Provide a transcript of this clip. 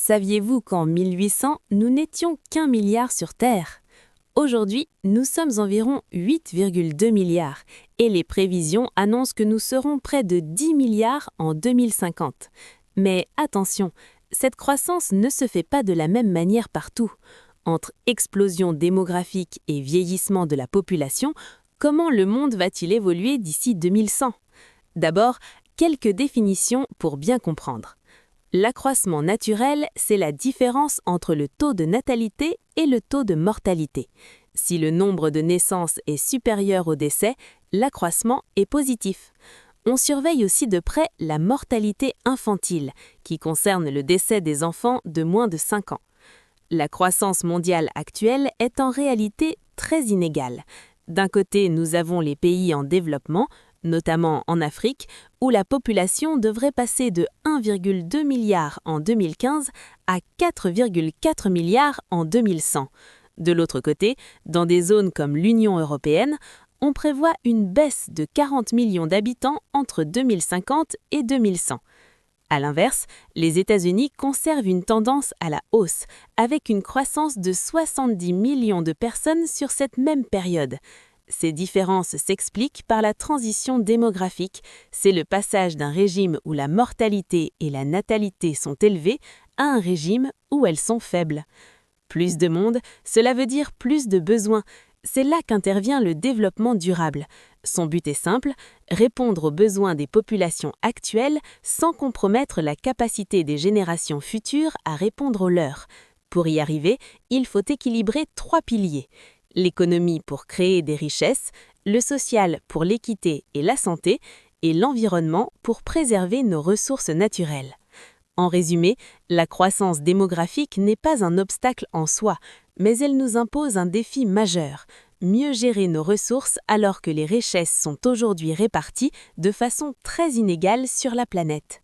Saviez-vous qu'en 1800, nous n'étions qu'1 milliard sur Terre? Aujourd'hui, nous sommes environ 8,2 milliards et les prévisions annoncent que nous serons près de 10 milliards en 2050. Mais attention, cette croissance ne se fait pas de la même manière partout. Entre explosion démographique et vieillissement de la population, comment le monde va-t-il évoluer d'ici 2100? D'abord, quelques définitions pour bien comprendre. L'accroissement naturel, c'est la différence entre le taux de natalité et le taux de mortalité. Si le nombre de naissances est supérieur au décès, l'accroissement est positif. On surveille aussi de près la mortalité infantile, qui concerne le décès des enfants de moins de 5 ans. La croissance mondiale actuelle est en réalité très inégale. D'un côté, nous avons les pays en développement, notamment en Afrique, où la population devrait passer de 1,2 milliard en 2015 à 4,4 milliards en 2100. De l'autre côté, dans des zones comme l'Union européenne, on prévoit une baisse de 40 millions d'habitants entre 2050 et 2100. À l'inverse, les États-Unis conservent une tendance à la hausse, avec une croissance de 70 millions de personnes sur cette même période. Ces différences s'expliquent par la transition démographique. C'est le passage d'un régime où la mortalité et la natalité sont élevées à un régime où elles sont faibles. Plus de monde, cela veut dire plus de besoins. C'est là qu'intervient le développement durable. Son but est simple, répondre aux besoins des populations actuelles sans compromettre la capacité des générations futures à répondre aux leurs. Pour y arriver, il faut équilibrer 3 piliers. L'économie pour créer des richesses, le social pour l'équité et la santé, et l'environnement pour préserver nos ressources naturelles. En résumé, la croissance démographique n'est pas un obstacle en soi, mais elle nous impose un défi majeur, mieux gérer nos ressources alors que les richesses sont aujourd'hui réparties de façon très inégale sur la planète.